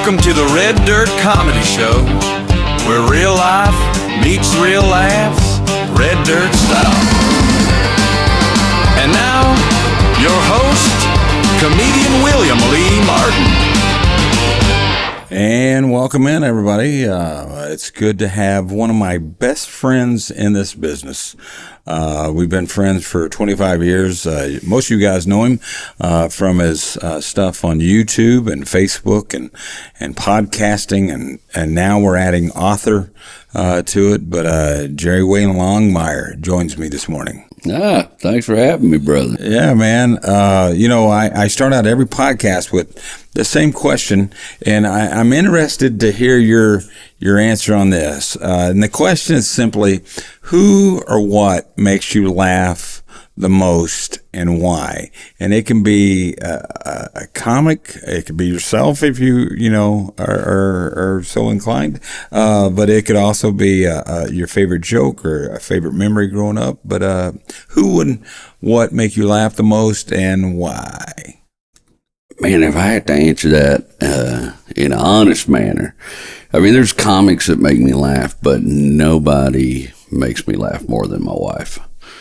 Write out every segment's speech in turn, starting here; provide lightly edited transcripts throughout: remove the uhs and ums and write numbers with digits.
Welcome to the Red Dirt Comedy Show, where real life meets real laughs, Red Dirt style. And now, your host, comedian William Lee Martin. And welcome in, everybody. It's good to have one of my best friends in this business. We've been friends for 25 years. Most of you guys know him from his stuff on YouTube and Facebook and podcasting, and now we're adding author to it. But Jerry Wayne Longmire joins me this morning. Thanks for having me, brother. Yeah, man. I start out every podcast with the same question, and I'm interested to hear your answer on this. And the question is simply, who or what makes you laugh the most and why? And it can be a comic, it could be yourself if you are so inclined, but it could also be your favorite joke or a favorite memory growing up. But who and what make you laugh the most and why? Man, if I had to answer that in an honest manner, I mean, there's comics that make me laugh, but nobody makes me laugh more than my wife.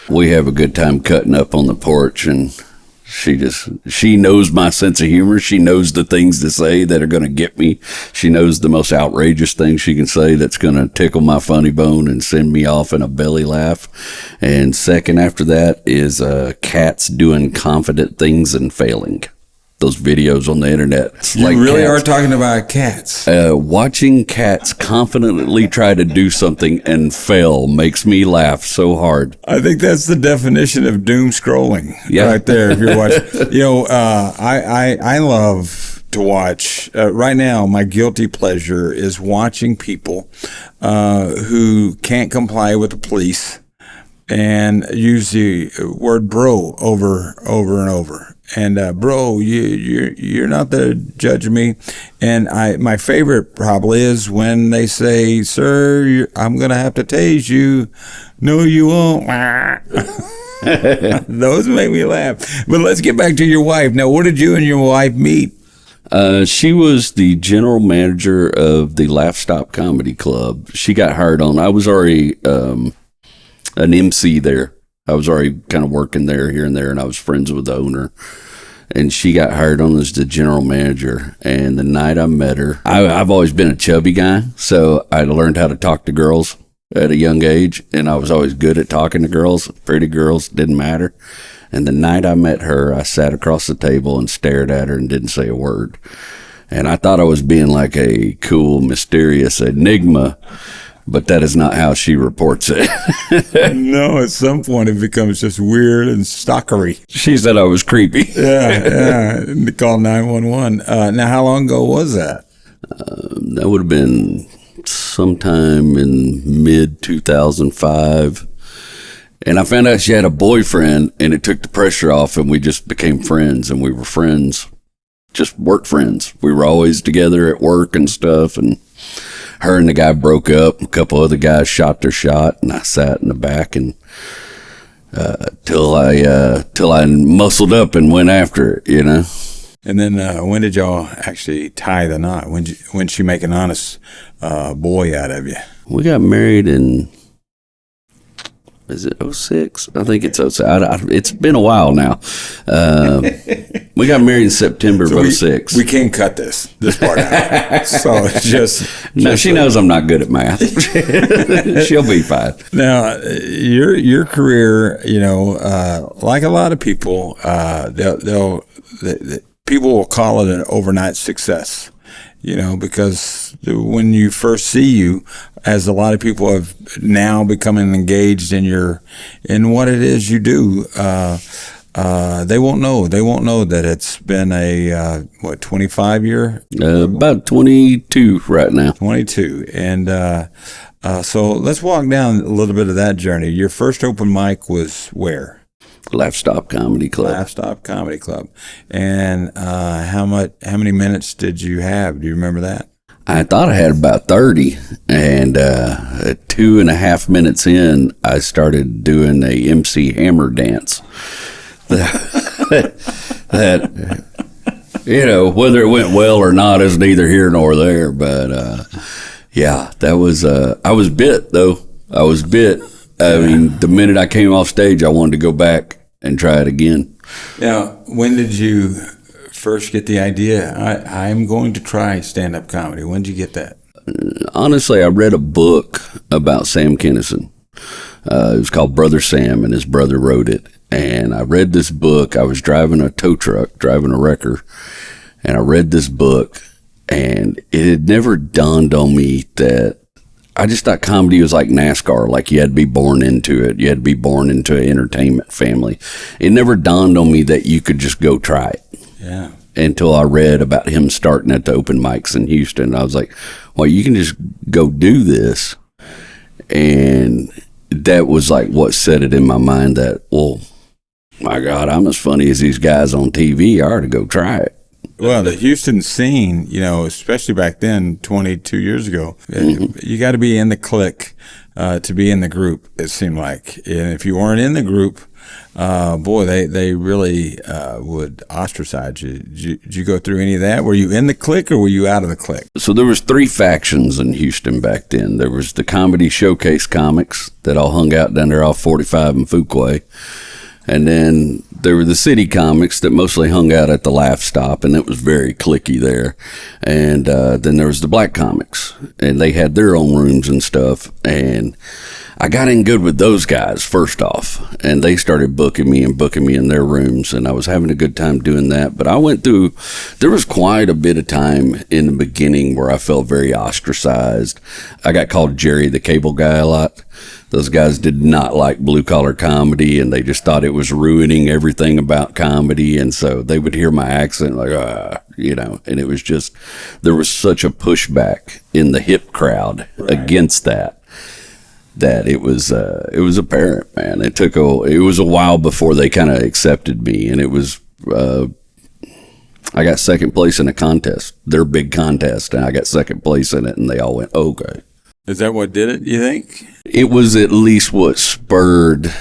We have a good time cutting up on the porch, and she knows my sense of humor. She knows the things to say that are going to get me. She knows the most outrageous thing she can say that's going to tickle my funny bone and send me off in a belly laugh. And second after that is cats doing confident things and failing. Those videos on the internet. You like really cats. Are talking about cats. Watching cats confidently try to do something and fail makes me laugh so hard. I think that's the definition of doom scrolling. Yeah. Right there. If you're watching, I love to watch. Right now, my guilty pleasure is watching people who can't comply with the police and use the word bro over and over. And bro, you're not the judge of me. And my favorite probably is when they say, "Sir, I'm gonna have to tase you." No, you won't. Those make me laugh. But let's get back to your wife. Now, where did you and your wife meet? She was the general manager of the Laugh Stop Comedy Club. She got hired on. I was already an MC there. I was already kind of working there here and there, and I was friends with the owner. And she got hired on as the general manager. And the night I met her, I've always been a chubby guy, so I learned how to talk to girls at a young age, and I was always good at talking to girls. Pretty girls, didn't matter. And the night I met her, I sat across the table and stared at her and didn't say a word. And I thought I was being like a cool, mysterious enigma, but that is not how she reports it. No, at some point it becomes just weird and stalkery. She said I was creepy. Yeah. They called 911. Now, how long ago was that? That would have been sometime in mid-2005. And I found out she had a boyfriend, and it took the pressure off, and we just became friends, and we were friends, just work friends. We were always together at work and stuff, and her and the guy broke up. A couple other guys shot their shot, and I sat in the back and till I muscled up and went after it, And then when did y'all actually tie the knot? When she make an honest boy out of you? We got married in, is it 06? I think it's 06. It's been a while now. We got married in September of 06. We can't cut this part out. So it's just... No, she knows I'm not good at math. She'll be fine. Now, your career, like a lot of people, people will call it an overnight success. Because when you first see you, as a lot of people have now becoming engaged in what it is you do, they won't know. They won't know that it's been a 25 year? About 22 right now. 22, and so let's walk down a little bit of that journey. Your first open mic was where? Laugh Stop Comedy Club. Laugh Stop Comedy Club. And how many minutes did you have? Do you remember that? I thought I had about 30, and 2.5 minutes in, I started doing a MC Hammer dance. That Whether it went well or not is neither here nor there. But yeah, that was. I was bit though. I was bit. I mean, the minute I came off stage, I wanted to go back and try it again. Now, when did you first get the idea? I'm going to try stand-up comedy. When did you get that? Honestly, I read a book about Sam Kinison. It was called Brother Sam, and his brother wrote it. And I read this book. I was driving a tow truck, driving a wrecker, and I read this book, and it had never dawned on me that I just thought comedy was like NASCAR, like you had to be born into it. You had to be born into an entertainment family. It never dawned on me that you could just go try it. Yeah. Until I read about him starting at the open mics in Houston. I was like, well, you can just go do this. And that was like what set it in my mind that, well, my God, I'm as funny as these guys on TV. I ought to go try it. Well, the Houston scene, especially back then, 22 years ago, you got to be in the clique to be in the group, it seemed like. And if you weren't in the group, boy, they really would ostracize you. Did you go through any of that? Were you in the clique or were you out of the clique? So there was 3 factions in Houston back then. There was the comedy showcase comics that all hung out down there off 45 and Fuquay. And then there were the city comics that mostly hung out at the Laugh Stop, and it was very cliquey there. And then there was the black comics, and they had their own rooms and stuff. And I got in good with those guys first off, and they started booking me in their rooms, and I was having a good time doing that. But I went through, there was quite a bit of time in the beginning where I felt very ostracized. I got called Jerry the Cable Guy a lot. Those guys did not like blue collar comedy, and they just thought it was ruining everything about comedy. And so they would hear my accent like, and it was just, there was such a pushback in the hip crowd against that it was apparent, man. It was a while before they kind of accepted me, and it was, I got second place in a contest, their big contest, and I got second place in it, and they all went, okay. Is that what did it, you think? It was at least what spurred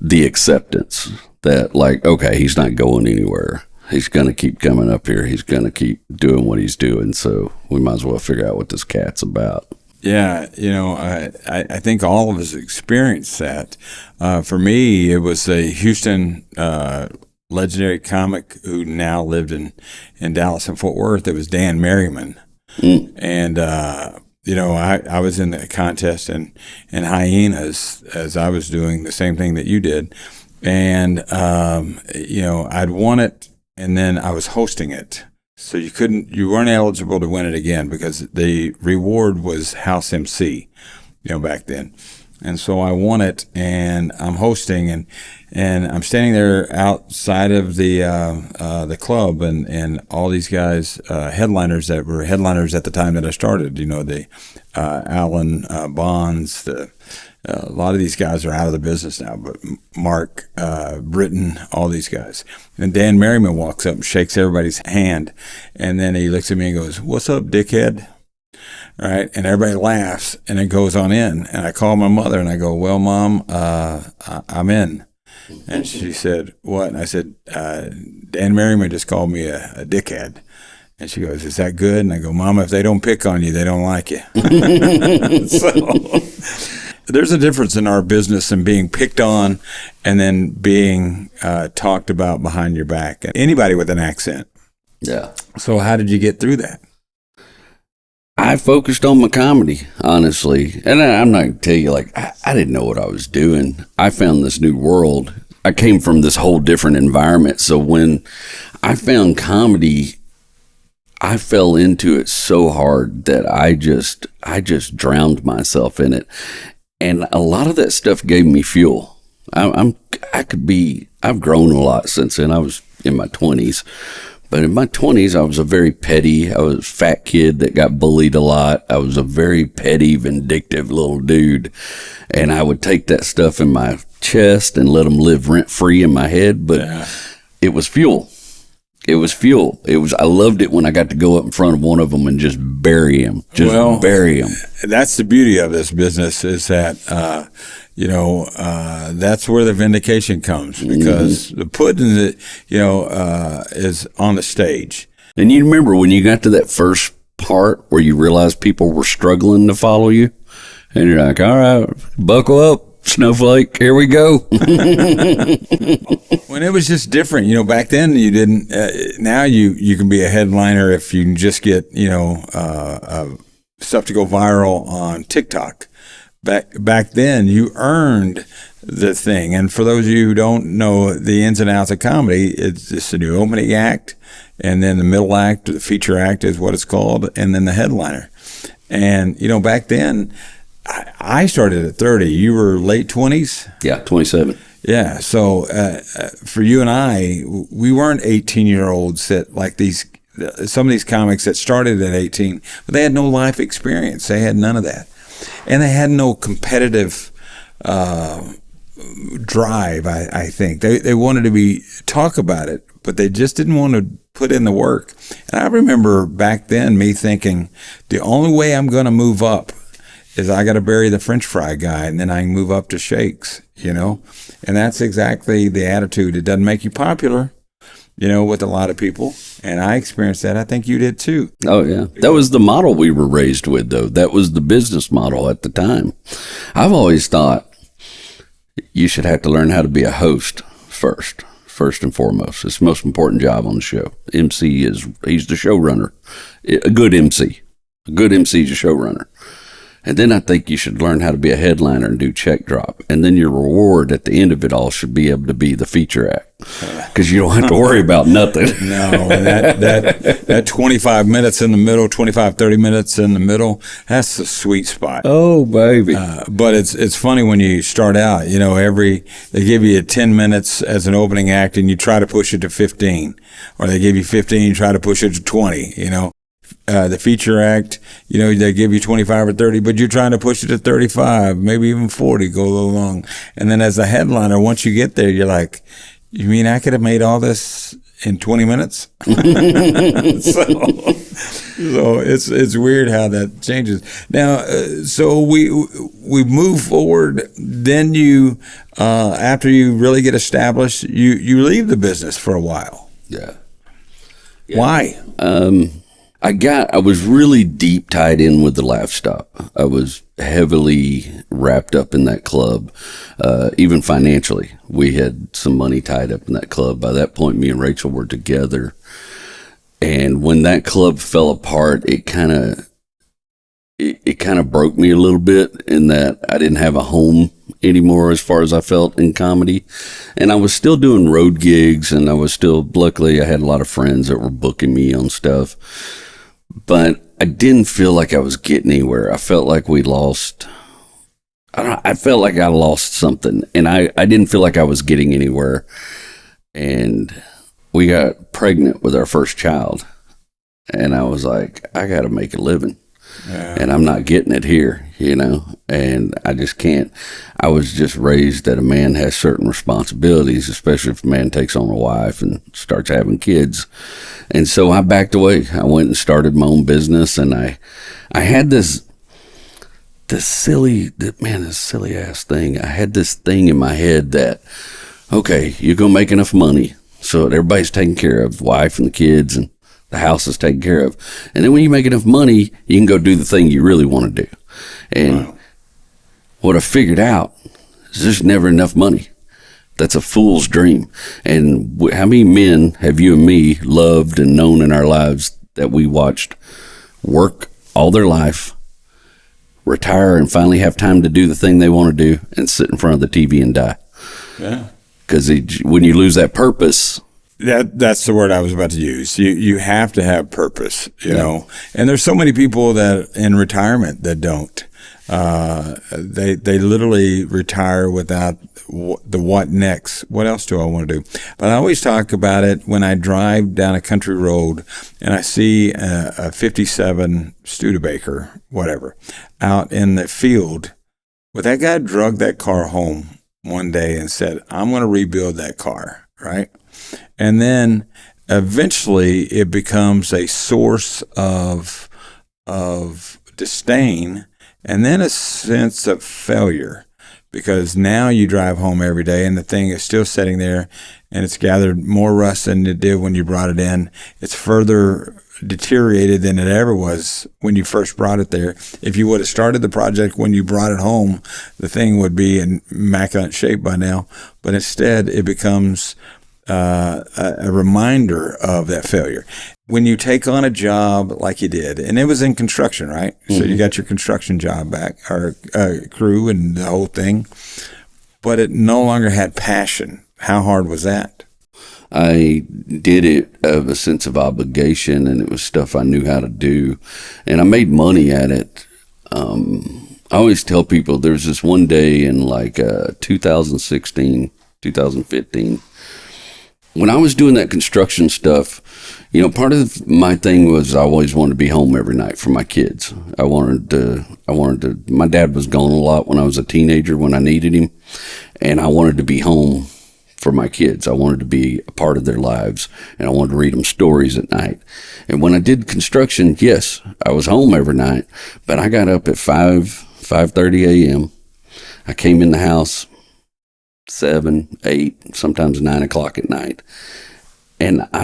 the acceptance that, like, okay, he's not going anywhere. He's going to keep coming up here. He's going to keep doing what he's doing. So we might as well figure out what this cat's about. Yeah, I think all of us experienced that. For me, it was a Houston legendary comic who now lived in Dallas and Fort Worth. It was Dan Merriman. And, I was in the contest in Hyenas as I was doing the same thing that you did. And, I'd won it, and then I was hosting it. So you weren't eligible to win it again because the reward was house MC, back then. And so I won it, and I'm hosting, and I'm standing there outside of the club, and all these guys, headliners that were headliners at the time that I started, the Alan Bonds, a lot of these guys are out of the business now, but Mark Britton, all these guys. And Dan Merriman walks up and shakes everybody's hand, and then he looks at me and goes, "What's up, dickhead?" Right, and everybody laughs, and it goes on in. And I call my mother, and I go, "Well, Mom, I'm in." And she said, "What?" And I said, "Dan Merriman just called me a dickhead." And she goes, "Is that good?" And I go, "Mama, if they don't pick on you, they don't like you." So there's a difference in our business and being picked on and then being talked about behind your back. Anybody with an accent. Yeah. So how did you get through that? I focused on my comedy, honestly. And I'm not going to tell you, I didn't know what I was doing. I found this new world. I came from this whole different environment. So when I found comedy, I fell into it so hard that I just drowned myself in it. And a lot of that stuff gave me fuel. I've grown a lot since then. I was in my 20s. But in my 20s, I was I was a fat kid that got bullied a lot. I was a very petty, vindictive little dude. And I would take that stuff in my chest and let them live rent-free in my head. But It was fuel. It was fuel. I loved it when I got to go up in front of one of them and just bury him. Bury him. That's the beauty of this business is that, that's where the vindication comes because the pudding that, is on the stage. And you remember when you got to that first part where you realized people were struggling to follow you, and you're like, all right, buckle up, snowflake, here we go. When it was just different, back then you didn't. Now you can be a headliner if you can just get stuff to go viral on TikTok. Back then, you earned the thing. And for those of you who don't know the ins and outs of comedy, it's just a new opening act, and then the middle act, or the feature act is what it's called, and then the headliner. And, back then, I started at 30. You were late 20s? Yeah, 27. Yeah. So for you and I, we weren't 18-year-olds that like some of these comics that started at 18, but they had no life experience. They had none of that. And they had no competitive drive, I think. They wanted to talk about it, but they just didn't want to put in the work. And I remember back then me thinking, the only way I'm going to move up is I got to bury the French fry guy, and then I can move up to shakes, And that's exactly the attitude. It doesn't make you popular, with a lot of people. And I experienced that. I think you did too. Oh, yeah. That was the model we were raised with, though. That was the business model at the time. I've always thought you should have to learn how to be a host first and foremost. It's the most important job on the show. he's the showrunner. A good MC. A good MC is a showrunner. And then I think you should learn how to be a headliner and do check drop. And then your reward at the end of it all should be able to be the feature act. Because you don't have to worry about nothing. No, that 25 minutes in the middle, 30 minutes in the middle, that's the sweet spot. Oh, baby. But it's funny when you start out, they give you 10 minutes as an opening act and you try to push it to 15. Or they give you 15, you try to push it to 20, the feature act, they give you 25 or 30, but you're trying to push it to 35, maybe even 40, go a little long. And then as a headliner, once you get there, you're like, you mean I could have made all this in 20 minutes? So it's weird how that changes. Now, so we move forward. Then you, after you really get established, you leave the business for a while. Yeah. Why? I was really deep tied in with the Laugh Stop. I was heavily wrapped up in that club, even financially. We had some money tied up in that club. By that point, me and Rachel were together. And when that club fell apart, it kind of broke me a little bit in that I didn't have a home anymore as far as I felt in comedy. And I was still doing road gigs, and luckily I had a lot of friends that were booking me on stuff. But I didn't feel like I was getting anywhere. I felt like I felt like I lost something, and I didn't feel like I was getting anywhere. And we got pregnant with our first child, and I was like, I got to make a living. Yeah. And I'm not getting it here, and I just can't. I was just raised that a man has certain responsibilities, especially if a man takes on a wife and starts having kids. And so I backed away. I went and started my own business, and I had this silly ass thing. I had this thing in my head that, okay, you're going to make enough money so that everybody's taken care of, the wife and the kids, and the house is taken care of. And then when you make enough money, you can go do the thing you really want to do. And what I figured out is there's never enough money. That's a fool's dream. And how many men have you and me loved and known in our lives that we watched work all their life, retire, and finally have time to do the thing they want to do and sit in front of the TV and die? Yeah. Because when you lose that purpose... That's the word I was about to use. You have to have purpose, you know. And there's so many people that in retirement that don't. They literally retire without the what next. What else do I want to do? But I always talk about it when I drive down a country road and I see a 57 Studebaker, whatever, out in the field. Well, that guy drug that car home one day and said, I'm going to rebuild that car, right? And then eventually it becomes a source of disdain and then a sense of failure because now you drive home every day and the thing is still sitting there and it's gathered more rust than it did when you brought it in. It's further deteriorated than it ever was when you first brought it there. If you would have started the project when you brought it home, the thing would be in immaculate shape by now. But instead, it becomes a reminder of that failure. When you take on a job like you did, and it was in construction, right? Mm-hmm. So you got your construction job back, or crew and the whole thing, but it no longer had passion. How hard was that? I did it of a sense of obligation, and it was stuff I knew how to do, and I made money at it. I always tell people there's this one day in like 2016, 2015, when I was doing that construction stuff, you know, part of my thing was I always wanted to be home every night for my kids. I wanted to, my dad was gone a lot when I was a teenager when I needed him, and I wanted to be home for my kids. I wanted to be a part of their lives, and I wanted to read them stories at night. And when I did construction, yes, I was home every night, but I got up at 5:30 a.m. I came in the house 7, 8, sometimes 9 o'clock at night. And my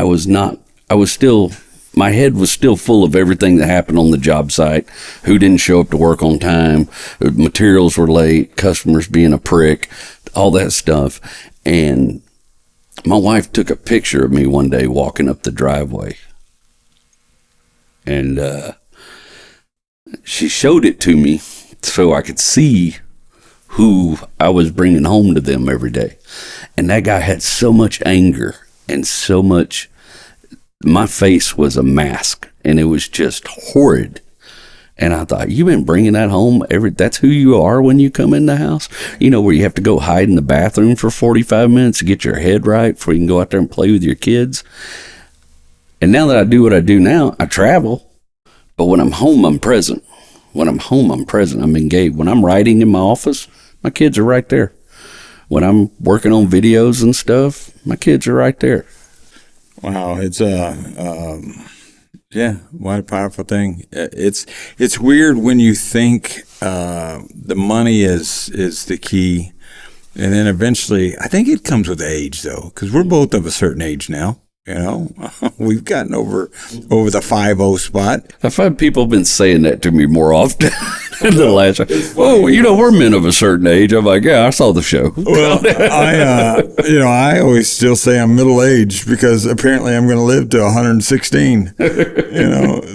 head was still full of everything that happened on the job site, who didn't show up to work on time, materials were late, customers being a prick, all that stuff. And my wife took a picture of me one day walking up the driveway. And she showed it to me so I could see who I was bringing home to them every day. And that guy had so much anger and so much, my face was a mask and it was just horrid. And I thought, you've been bringing that home that's who you are when you come in the house? You know, where you have to go hide in the bathroom for 45 minutes to get your head right before you can go out there and play with your kids. And now that I do what I do now, I travel, but when I'm home, I'm present. When I'm home, I'm present. I'm engaged. When I'm writing in my office, my kids are right there. When I'm working on videos and stuff, my kids are right there. Wow, it's yeah, what a powerful thing. It's weird when you think the money is the key, and then eventually, I think it comes with age though, because we're both of a certain age now. You know, we've gotten over the 5-0 spot. I find people have been saying that to me more often than the last time. Oh, you know, we're men of a certain age. I'm like, yeah, I saw the show. Well, I always still say I'm middle aged because apparently I'm going to live to 116.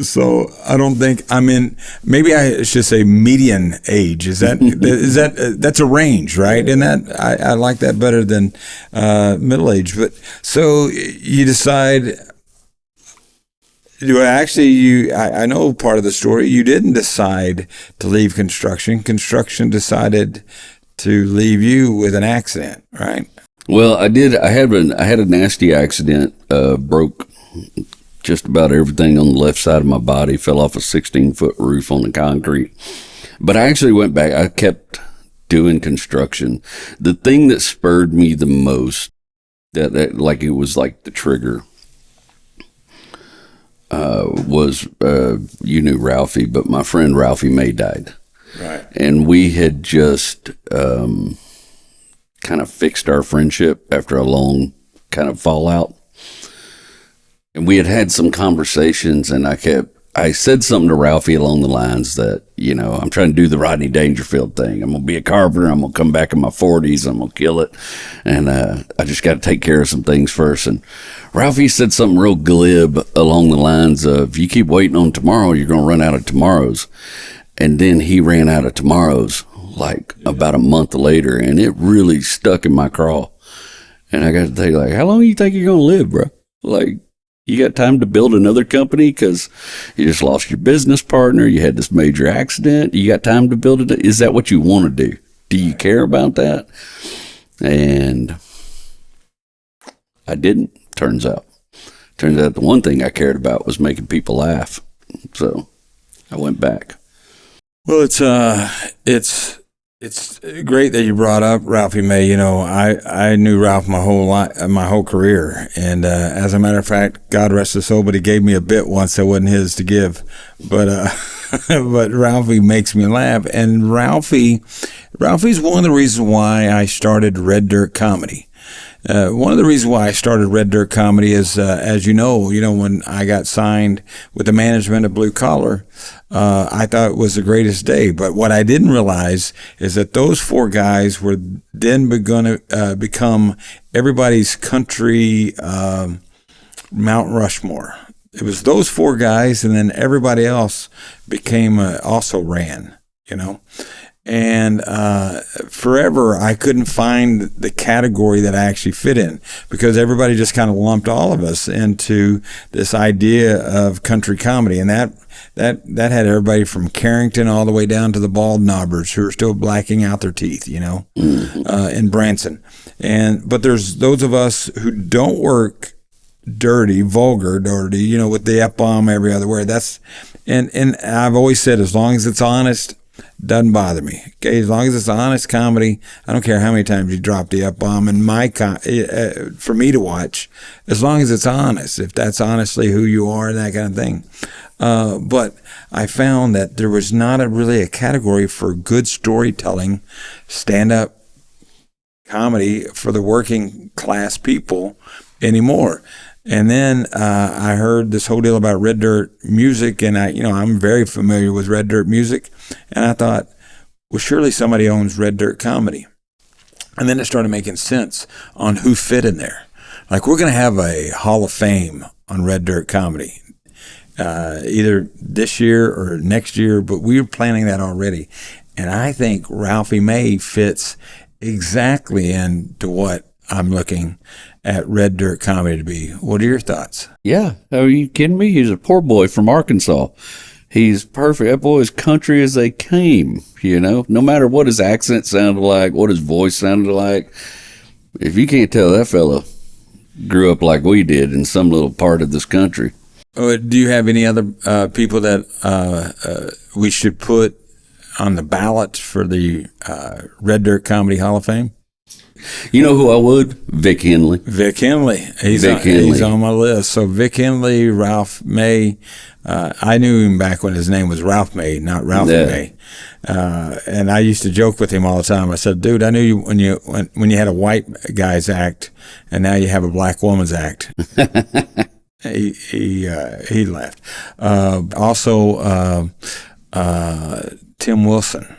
So I don't think I'm in. Maybe I should say median age. Is that that's a range, right? And that I like that better than middle age. But so you decide. I know part of the story. You didn't decide to leave construction. Construction decided to leave you with an accident, right? Well, I did. I had a nasty accident. Broke just about everything on the left side of my body. Fell off a 16-foot roof on the concrete. But I actually went back. I kept doing construction. The thing that spurred me the most, that like it was like the trigger, was you knew Ralphie, but my friend Ralphie May died. Right. And we had just kind of fixed our friendship after a long kind of fallout. And we had some conversations, and I said something to Ralphie along the lines that, you know, I'm trying to do the Rodney Dangerfield thing. I'm going to be a carpenter. I'm going to come back in my 40s. I'm going to kill it. And I just got to take care of some things first. And Ralphie said something real glib along the lines of, you keep waiting on tomorrow, you're going to run out of tomorrows. And then he ran out of tomorrows like about a month later, and it really stuck in my craw. And I got to think, like, how long do you think you're going to live, bro? Like, you got time to build another company because you just lost your business partner. You had this major accident. You got time to build it. Is that what you want to do? Do you care about that? And I didn't, turns out. Turns out the one thing I cared about was making people laugh. So I went back. Well, it's great that you brought up Ralphie May. You know, I knew Ralph my whole career, and as a matter of fact, God rest his soul, but he gave me a bit once that wasn't his to give. But but Ralphie makes me laugh, and Ralphie Ralphie's one of the reasons why I started Red Dirt Comedy. One of the reasons why I started Red Dirt Comedy is, as you know, when I got signed with the management of Blue Collar, I thought it was the greatest day. But what I didn't realize is that those four guys were then going to become everybody's country Mount Rushmore. It was those four guys, and then everybody else became also ran, And forever, I couldn't find the category that I actually fit in, because everybody just kind of lumped all of us into this idea of country comedy, and that had everybody from Carrington all the way down to the bald knobbers who are still blacking out their teeth, in Branson. But there's those of us who don't work vulgar dirty, with the F-bomb every other word. And I've always said, as long as it's honest, doesn't bother me. Okay, as long as it's honest comedy, I don't care how many times you drop the F-bomb in for me to watch, as long as it's honest, if that's honestly who you are, that kind of thing. But I found that there was not really a category for good storytelling, stand-up comedy for the working class people anymore. And then I heard this whole deal about Red Dirt music, and I'm very familiar with Red Dirt music, and I thought, well, surely somebody owns Red Dirt Comedy. And then it started making sense on who fit in there. Like, we're going to have a Hall of Fame on Red Dirt Comedy, either this year or next year, but we were planning that already. And I think Ralphie May fits exactly into what I'm looking at Red Dirt Comedy to be. What are your thoughts? Yeah. Are you kidding me? He's a poor boy from Arkansas. He's perfect. That boy is country as they came, no matter what his accent sounded like, what his voice sounded like. If you can't tell, that fella grew up like we did in some little part of this country. Do you have any other people that we should put on the ballot for the Red Dirt Comedy Hall of Fame? You know who I would? Vic Henley. Vic Henley. He's on my list. So Vic Henley, Ralph May. I knew him back when his name was Ralph May, not Ralphie May. And I used to joke with him all the time. I said, "Dude, I knew you when you had a white guy's act, and now you have a black woman's act." He laughed. Also, Tim Wilson.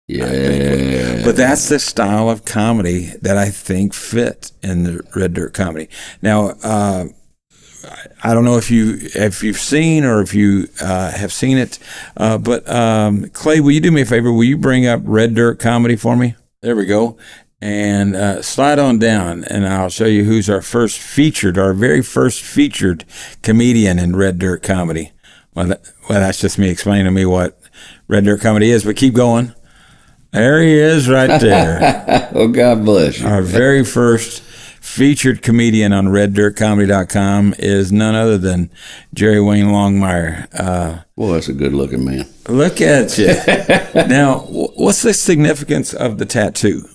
Yeah. But that's the style of comedy that I think fit in the Red Dirt Comedy. Now, I don't know if you've seen or if you have seen it, but Clay, will you do me a favor? Will you bring up Red Dirt Comedy for me? There we go. And slide on down, and I'll show you who's our very first featured comedian in Red Dirt Comedy. Well, that's just me explaining to me what Red Dirt Comedy is, but keep going. There he is right there. Oh, God bless you. Our very first featured comedian on reddirtcomedy.com is none other than Jerry Wayne Longmire. Boy, that's a good-looking man. Look at you. Now, what's the significance of the tattoo?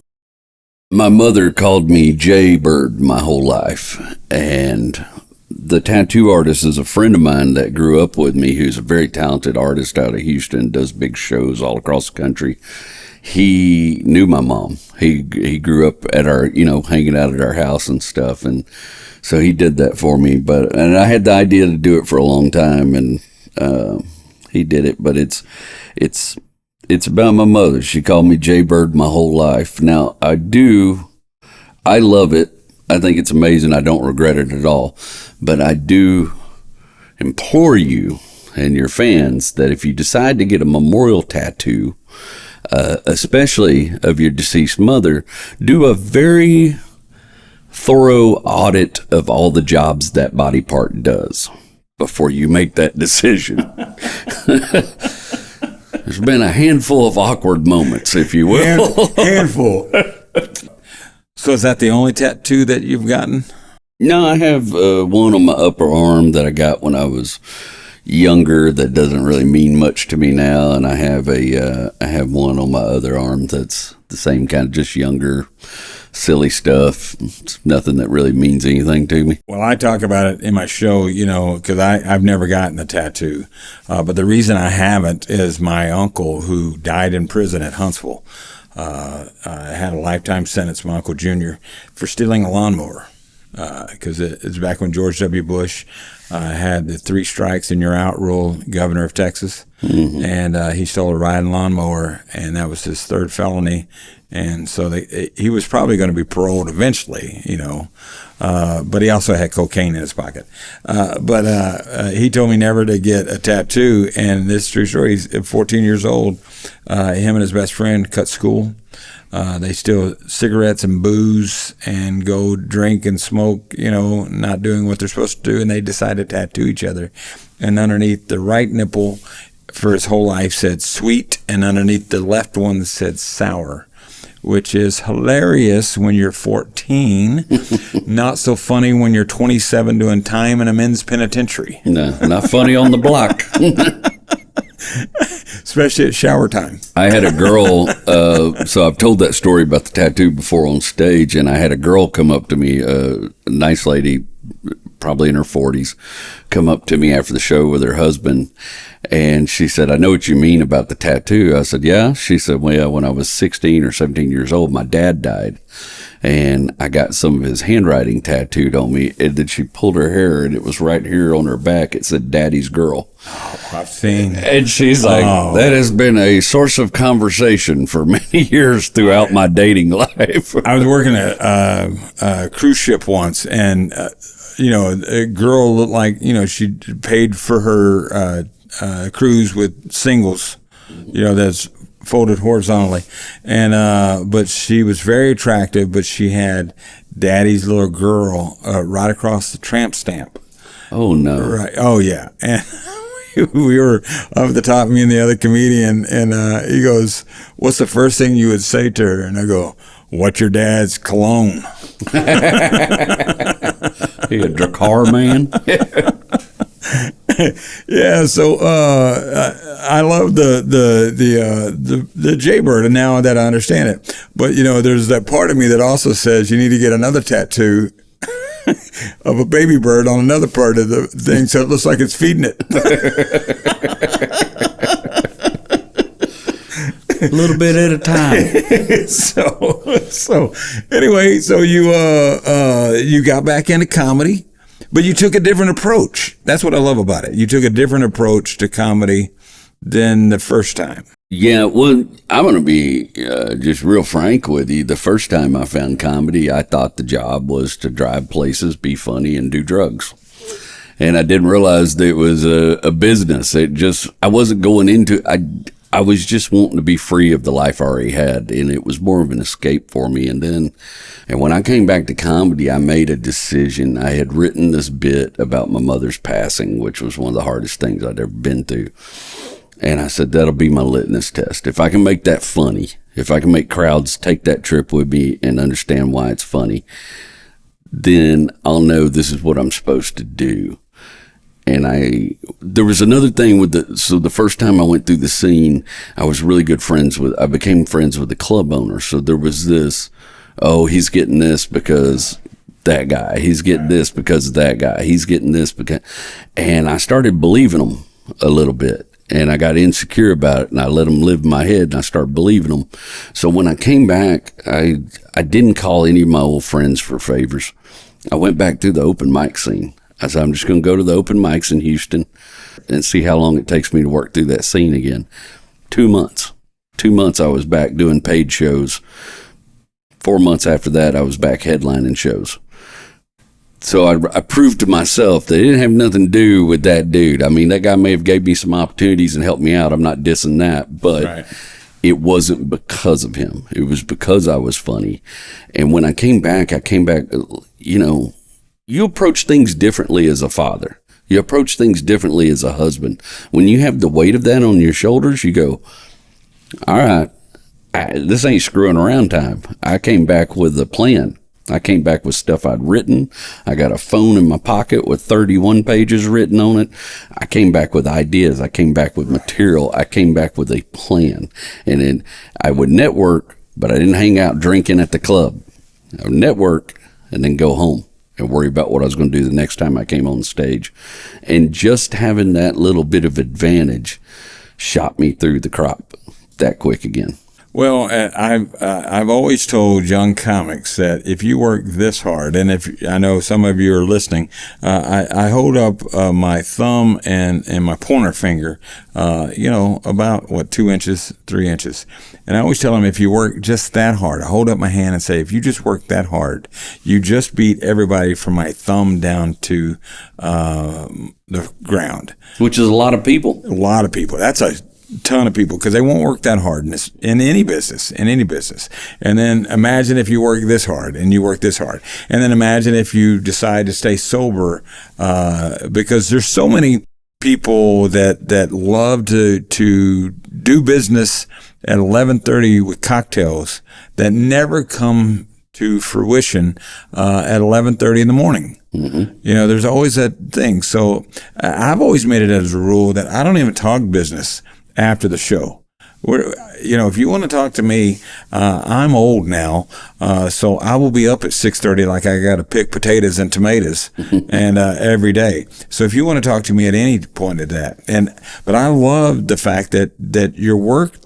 My mother called me Jay Bird my whole life, and the tattoo artist is a friend of mine that grew up with me, who's a very talented artist out of Houston, does big shows all across the country. He knew my mom. He grew up at our, hanging out at our house and stuff, and so he did that for me. And I had the idea to do it for a long time, and he did it. But it's about my mother. She called me Jay Bird my whole life. Now I love it. I think it's amazing. I don't regret it at all. But I do implore you and your fans that if you decide to get a memorial tattoo, especially of your deceased mother, do a very thorough audit of all the jobs that body part does before you make that decision. There's been a handful of awkward moments, if you will. Handful. So is that the only tattoo that you've gotten? No, I have one on my upper arm that I got when I was younger that doesn't really mean much to me now, and I have one on my other arm that's the same kind of just younger, silly stuff. It's nothing that really means anything to me. Well, I talk about it in my show, because I've never gotten a tattoo, but the reason I haven't is my uncle, who died in prison at Huntsville, had a lifetime sentence, my Uncle Junior, for stealing a lawnmower. Because it's back when George W. Bush had the 3 strikes and you're out rule, governor of Texas. Mm-hmm. And he stole a riding lawnmower, and that was his 3rd felony. And so he was probably going to be paroled eventually, but he also had cocaine in his pocket. But he told me never to get a tattoo, and this is true story. He's 14 years old. Him and his best friend cut school. They steal cigarettes and booze and go drink and smoke, not doing what they're supposed to do. And they decide to tattoo each other. And underneath the right nipple for his whole life said sweet, and underneath the left one said sour, which is hilarious when you're 14, not so funny when you're 27 doing time in a men's penitentiary. No, not funny on the block. Especially at shower time. I had a girl, so I've told that story about the tattoo before on stage, and I had a girl come up to me, a nice lady, probably in her 40s, come up to me after the show with her husband, and she said, "I know what you mean about the tattoo." I said, "Yeah?" She said, "Well, when I was 16 or 17 years old, my dad died, and I got some of his handwriting tattooed on me." And then she pulled her hair, and it was right here on her back. It said, "Daddy's girl." Oh, I've seen. And she's like, "That has been a source of conversation for many years throughout my dating life." I was working at a cruise ship once, and a girl looked like she paid for her cruise with singles, that's folded horizontally, and but she was very attractive, but she had Daddy's little girl right across the tramp stamp. Oh no! Right? Oh yeah, and. We were up at the top, me and the other comedian, and he goes, "What's the first thing you would say to her?" And I go, "What's your dad's cologne?" He a Drakkar man. Yeah, so I love the Jaybird, and now that I understand it, but there's that part of me that also says you need to get another tattoo of a baby bird on another part of the thing, so it looks like it's feeding it. A little bit at a time. So anyway, so you got back into comedy, but you took a different approach. That's what I love about it. You took a different approach to comedy than the first time. Yeah, well, I'm going to be just real frank with you. The first time I found comedy, I thought the job was to drive places, be funny, and do drugs. And I didn't realize that it was a business. I wasn't going into I was just wanting to be free of the life I already had, and it was more of an escape for me. And when I came back to comedy, I made a decision. I had written this bit about my mother's passing, which was one of the hardest things I'd ever been through. And I said, that'll be my litmus test. If I can make that funny, if I can make crowds take that trip with me and understand why it's funny, then I'll know this is what I'm supposed to do. And there was another thing so the first time I went through the scene, I became friends with the club owner. So there was this, he's getting this because that guy, he's getting this because of that guy, he's getting this and I started believing him a little bit. And I got insecure about it, and I let them live in my head, and I started believing them. So when I came back, I didn't call any of my old friends for favors. I went back to the open mic scene. I said, I'm just going to go to the open mics in Houston and see how long it takes me to work through that scene again. 2 months. 2 months I was back doing paid shows. 4 months after that, I was back headlining shows. So I proved to myself that it didn't have nothing to do with that dude. I mean, that guy may have gave me some opportunities and helped me out. I'm not dissing that, but It wasn't because of him. It was because I was funny. And when I came back, you approach things differently as a father. You approach things differently as a husband. When you have the weight of that on your shoulders, you go, all right, this ain't screwing around time. I came back with a plan. I came back with stuff I'd written. I got a phone in my pocket with 31 pages written on it. I came back with ideas. I came back with material. I came back with a plan. And then I would network, but I didn't hang out drinking at the club. I would network and then go home and worry about what I was going to do the next time I came on stage. And just having that little bit of advantage shot me through the crop that quick again. Well, I've always told young comics that if you work this hard, and if I know some of you are listening, I hold up my thumb and my pointer finger, about 2 inches, 3 inches, and I always tell them if you work just that hard, I hold up my hand and say if you just work that hard, you just beat everybody from my thumb down to the ground. Which is a lot of people. A lot of people. That's a ton of people because they won't work that hard in any business. And then imagine if you work this hard and you work this hard. And then imagine if you decide to stay sober because there's so many people that love to do business at 11:30 with cocktails that never come to fruition at 11:30 in the morning. Mm-hmm. There's always that thing. So I've always made it as a rule that I don't even talk business after the show. If you want to talk to me, I'm old now, so I will be up at 6:30 like I got to pick potatoes and tomatoes and every day. So if you want to talk to me at any point of that, but I love the fact that your work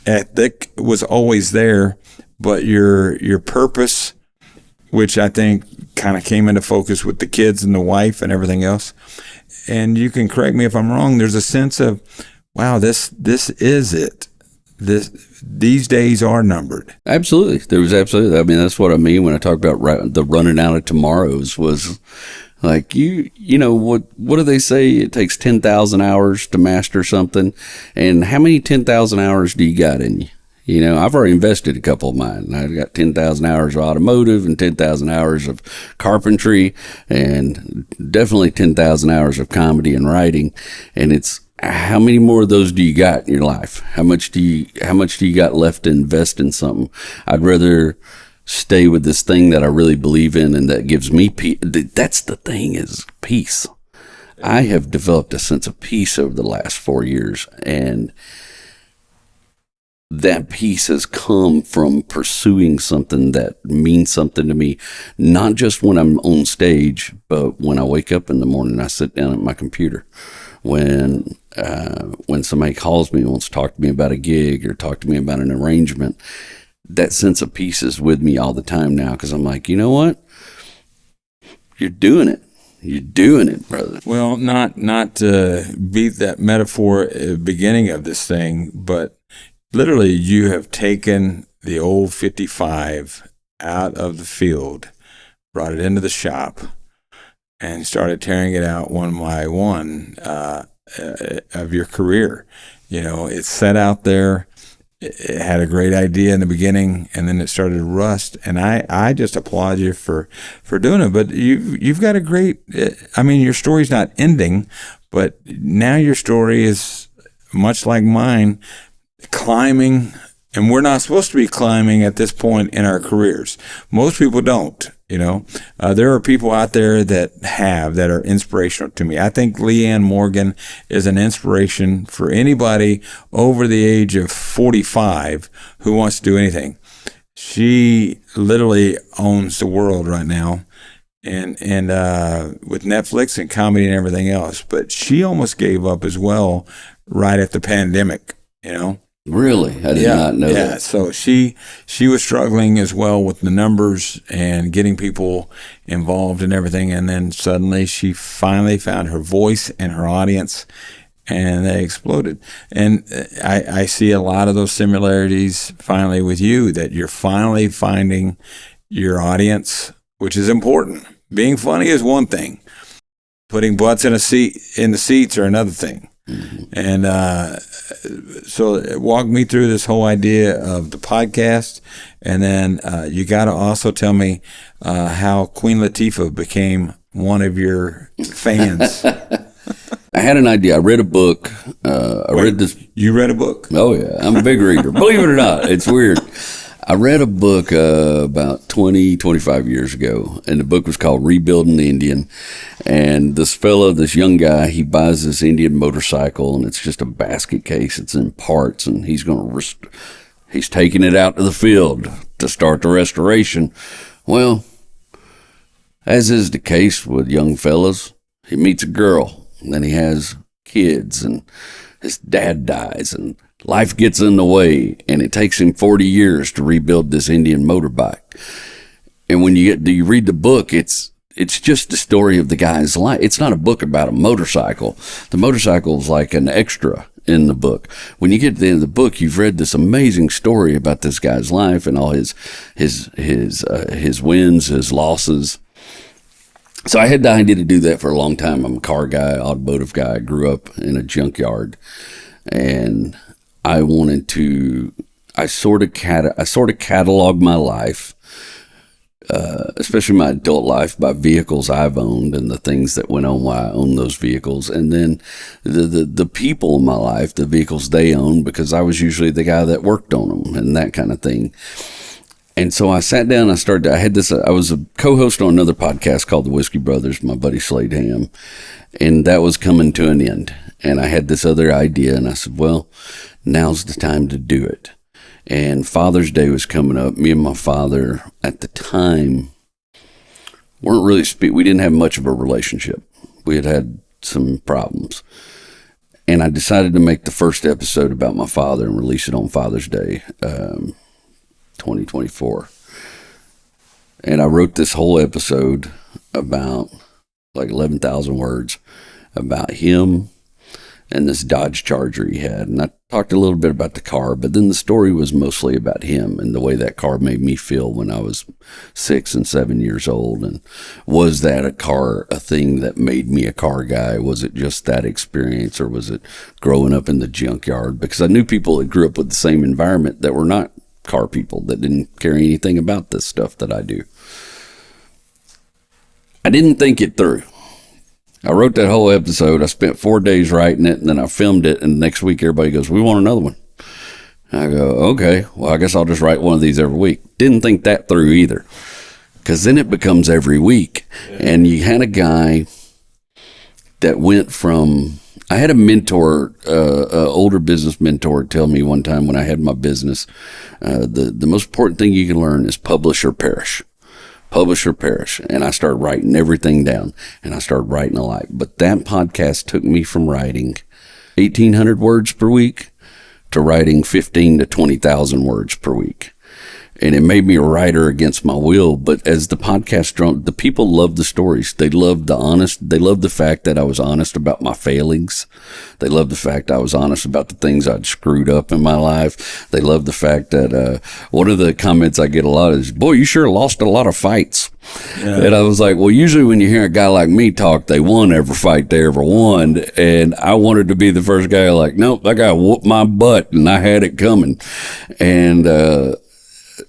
ethic was always there, but your purpose, which I think kind of came into focus with the kids and the wife and everything else. And you can correct me if I'm wrong. There's a sense of, wow, this is it. These days are numbered. Absolutely. There was absolutely. I mean, that's what I mean when I talk about the running out of tomorrows was like, what do they say? It takes 10,000 hours to master something. And how many 10,000 hours do you got in you? I've already invested a couple of mine. I've got 10,000 hours of automotive and 10,000 hours of carpentry and definitely 10,000 hours of comedy and writing. And it's, how many more of those do you got in your life? How much do you got left to invest in something? I'd rather stay with this thing that I really believe in and that gives me peace. That's the thing, is peace. I have developed a sense of peace over the last 4 years, and that peace has come from pursuing something that means something to me, not just when I'm on stage, but when I wake up in the morning, I sit down at my computer. When somebody calls me and wants to talk to me about a gig or talk to me about an arrangement, that sense of peace is with me all the time now, because I'm like, you know what? You're doing it. You're doing it, brother. Well, not to beat that metaphor at the beginning of this thing, but literally you have taken the old 55 out of the field, brought it into the shop, and started tearing it out one by one of your career. It's set out there. It had a great idea in the beginning, and then it started to rust. And I just applaud you for doing it. But you've got a great. Your story's not ending, but now your story is much like mine, climbing. And we're not supposed to be climbing at this point in our careers. Most people don't. There are people out there that are inspirational to me. I think Leanne Morgan is an inspiration for anybody over the age of 45 who wants to do anything. She literally owns the world right now, and with Netflix and comedy and everything else. But she almost gave up as well right at the pandemic. Really? I did not know that. Yeah, so she was struggling as well with the numbers and getting people involved and everything, and then suddenly she finally found her voice and her audience, and they exploded. And I see a lot of those similarities finally with you, that you're finally finding your audience, which is important. Being funny is one thing. Putting butts in the seats are another thing. Mm-hmm. And so walk me through this whole idea of the podcast, and then you got to also tell me how Queen Latifah became one of your fans. I had an idea. I read a book. Read this. You read a book? Oh, yeah. I'm a big reader. Believe it or not. It's weird. I read a book about 25 years ago, and the book was called Rebuilding the Indian. And this young guy, he buys this Indian motorcycle, and it's just a basket case. It's in parts, and he's taking it out to the field to start the restoration. Well, as is the case with young fellas, he meets a girl, and then he has kids, and his dad dies, and life gets in the way, and it takes him 40 years to rebuild this Indian motorbike. And when you read the book, it's just the story of the guy's life. It's not a book about a motorcycle. The motorcycle is like an extra in the book. When you get to the end of the book, you've read this amazing story about this guy's life and all his wins, his losses. So I had the idea to do that for a long time. I'm a car guy, automotive guy. I grew up in a junkyard, and I wanted to. I sort of catalog my life, especially my adult life, by vehicles I've owned and the things that went on while I owned those vehicles, and then the people in my life, the vehicles they own, because I was usually the guy that worked on them and that kind of thing. And so I sat down, I was a co-host on another podcast called The Whiskey Brothers, my buddy Slade Ham, and that was coming to an end. And I had this other idea, and I said, well, now's the time to do it. And Father's Day was coming up. Me and my father at the time weren't really we didn't have much of a relationship. We had some problems. And I decided to make the first episode about my father and release it on Father's Day, 2024. And I wrote this whole episode about like 11,000 words about him and this Dodge Charger he had. And I talked a little bit about the car, but then the story was mostly about him and the way that car made me feel when I was 6 and 7 years old. And was that a thing that made me a car guy? Was it just that experience, or was it growing up in the junkyard? Because I knew people that grew up with the same environment that were not car people, that didn't care anything about this stuff that I do. I didn't think it through. I wrote that whole episode. I spent 4 days writing it, and then I filmed it, and next week everybody goes, we want another one. I go, okay, well, I guess I'll just write one of these every week. Didn't think that through either, because then it becomes every week. Yeah. And you had a guy that went from, I had a mentor, older business mentor, tell me one time when I had my business, the most important thing you can learn is publish or perish. Publish or perish. And I started writing everything down, and I started writing a lot. But that podcast took me from writing 1,800 words per week to writing 15 to 20,000 words per week. And it made me a writer against my will. But as the podcast drew, the people loved the stories. They loved the fact that I was honest about my failings. They loved the fact I was honest about the things I'd screwed up in my life. They loved the fact that, one of the comments I get a lot is, boy, you sure lost a lot of fights. Yeah. And I was like, well, usually when you hear a guy like me talk, they won every fight they ever won. And I wanted to be the first guy like, nope, that guy whooped my butt and I had it coming. And,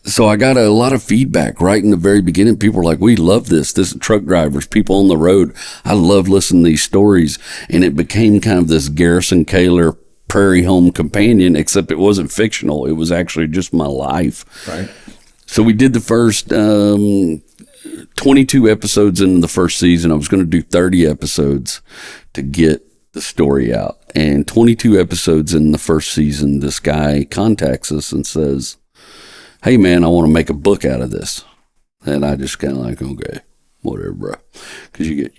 so I got a lot of feedback right in the very beginning. People were like, we love this. This is truck drivers, people on the road. I love listening to these stories. And it became kind of this Garrison Kaler Prairie Home Companion, except it wasn't fictional. It was actually just my life. Right. So we did the first 22 episodes in the first season. I was going to do 30 episodes to get the story out. And 22 episodes in the first season, this guy contacts us and says, hey man, I want to make a book out of this. And I just kind of like, okay, whatever, bro. Because you get,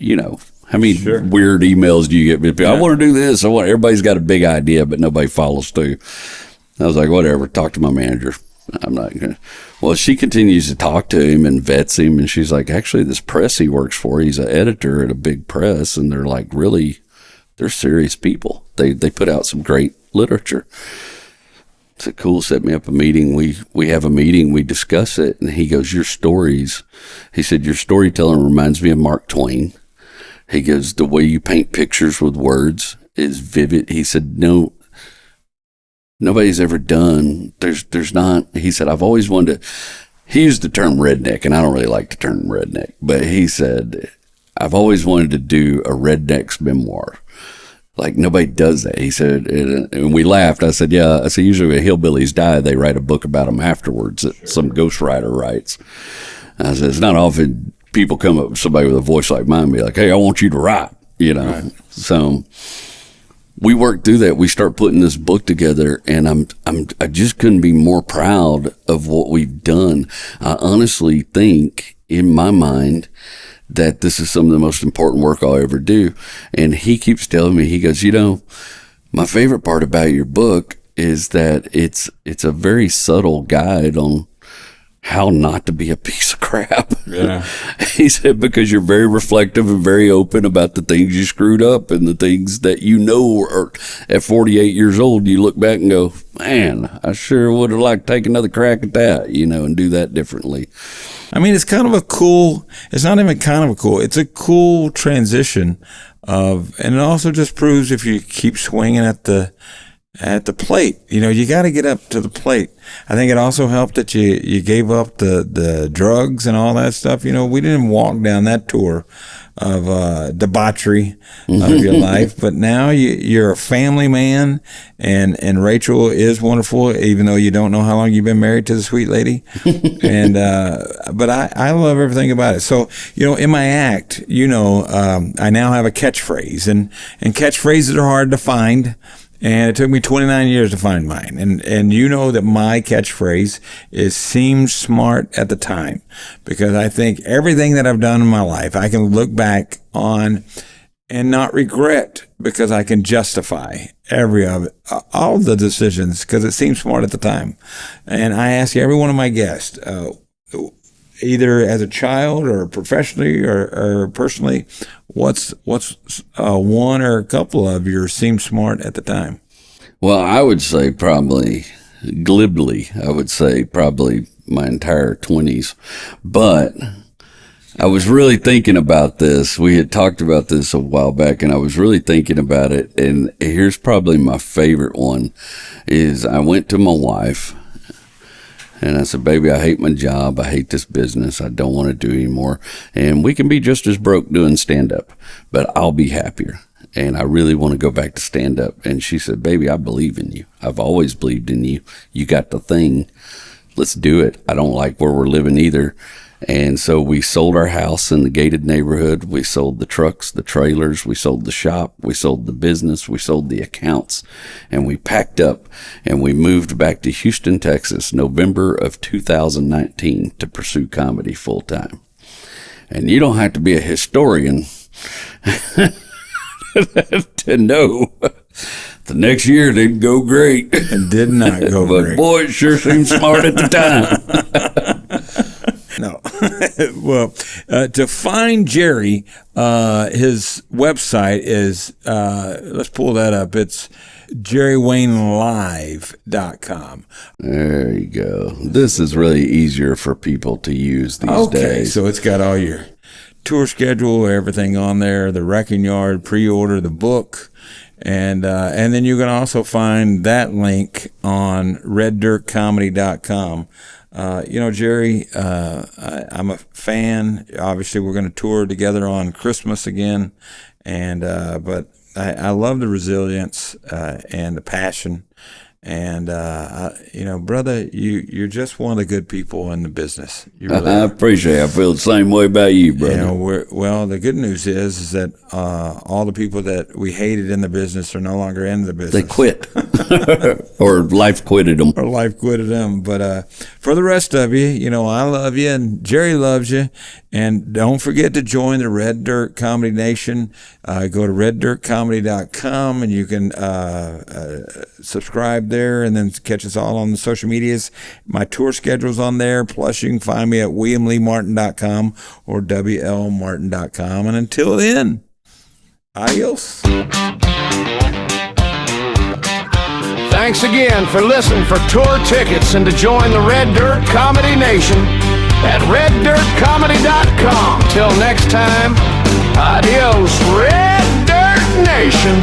how many weird emails do you get? I want to do this. Everybody's got a big idea, but nobody follows through. I was like, whatever, talk to my manager. I'm not going to. Well, she continues to talk to him and vets him. And she's like, actually, this press he works for, he's an editor at a big press. And they're like, really, they're serious people. They put out some great literature. I said, cool, set me up a meeting. We have a meeting, we discuss it, and he goes, your stories, he said, your storytelling reminds me of Mark Twain. He goes, the way you paint pictures with words is vivid. He said, no, nobody's ever done, there's not, he said, I've always wanted to, he used the term redneck, and I don't really like the term redneck, but he said, I've always wanted to do a redneck's memoir. Like, nobody does that. He said, and we laughed. I said, yeah. I said, usually when hillbillies die, they write a book about them afterwards that some ghostwriter writes. I said, it's not often people come up with somebody with a voice like mine and be like, hey, I want you to write, Right. So we worked through that. We start putting this book together, and I just couldn't be more proud of what we've done. I honestly think, in my mind, that this is some of the most important work I'll ever do. And he keeps telling me, he goes, my favorite part about your book is that it's a very subtle guide on how not to be a piece of crap. Yeah. He said, because you're very reflective and very open about the things you screwed up and the things that are at 48 years old, you look back and go, man, I sure would have liked to take another crack at that, and do that differently. I mean, it's not even kind of a cool, it's a cool transition and it also just proves if you keep swinging at the plate, you got to get up to the plate. I think it also helped that you gave up the drugs and all that stuff. We didn't walk down that tour of debauchery of your life, but now you're a family man, and Rachel is wonderful, even though you don't know how long you've been married to the sweet lady. And but I love everything about it. So in my act, I now have a catchphrase, and catchphrases are hard to find. And it took me 29 years to find mine. And that my catchphrase is seemed smart at the time, because I think everything that I've done in my life, I can look back on and not regret, because I can justify all of the decisions, because it seemed smart at the time. And I ask every one of my guests, either as a child or professionally or personally, what's one or a couple of yours seemed smart at the time? Well, I would say probably glibly, probably my entire 20s. But I was really thinking about this. We had talked about this a while back, and I was really thinking about it. And here's probably my favorite one is I went to my wife, and I said, baby, I hate my job. I hate this business. I don't want to do anymore. And we can be just as broke doing stand-up, but I'll be happier. And I really want to go back to stand-up. And she said, baby, I believe in you. I've always believed in you. You got the thing. Let's do it. I don't like where we're living either. And so we sold our house in the gated neighborhood. We sold the trucks, the trailers. We sold the shop. We sold the business. We sold the accounts. And we packed up and we moved back to Houston, Texas, November of 2019 to pursue comedy full time. And you don't have to be a historian to know the next year didn't go great. It did not go but great. Boy, it sure seemed smart at the time. No. Well, to find Jerry, his website is, let's pull that up. It's jerrywaynelive.com. There you go. This is really easier for people to use these days. So it's got all your tour schedule, everything on there, the Wrecking Yard, pre-order the book. And then you can also find that link on reddirtcomedy.com. Jerry, I'm a fan. Obviously, we're going to tour together on Christmas again, but I love the resilience and the passion. And brother, you're just one of the good people in the business. You really I appreciate it. I feel the same way about you, brother. Well, the good news is that all the people that we hated in the business are no longer in the business. They quit, or life quitted them. But for the rest of you, I love you, and Jerry loves you. And don't forget to join the Red Dirt Comedy Nation. Go to reddirtcomedy.com, and you can subscribe there, and then catch us all on the social medias. My tour schedule's on there. Plus, you can find me at williamleemartin.com or wlmartin.com. And until then, adios. Thanks again for listening. For tour tickets and to join the Red Dirt Comedy Nation at reddirtcomedy.com. Till next time, adios, Red Dirt Nation.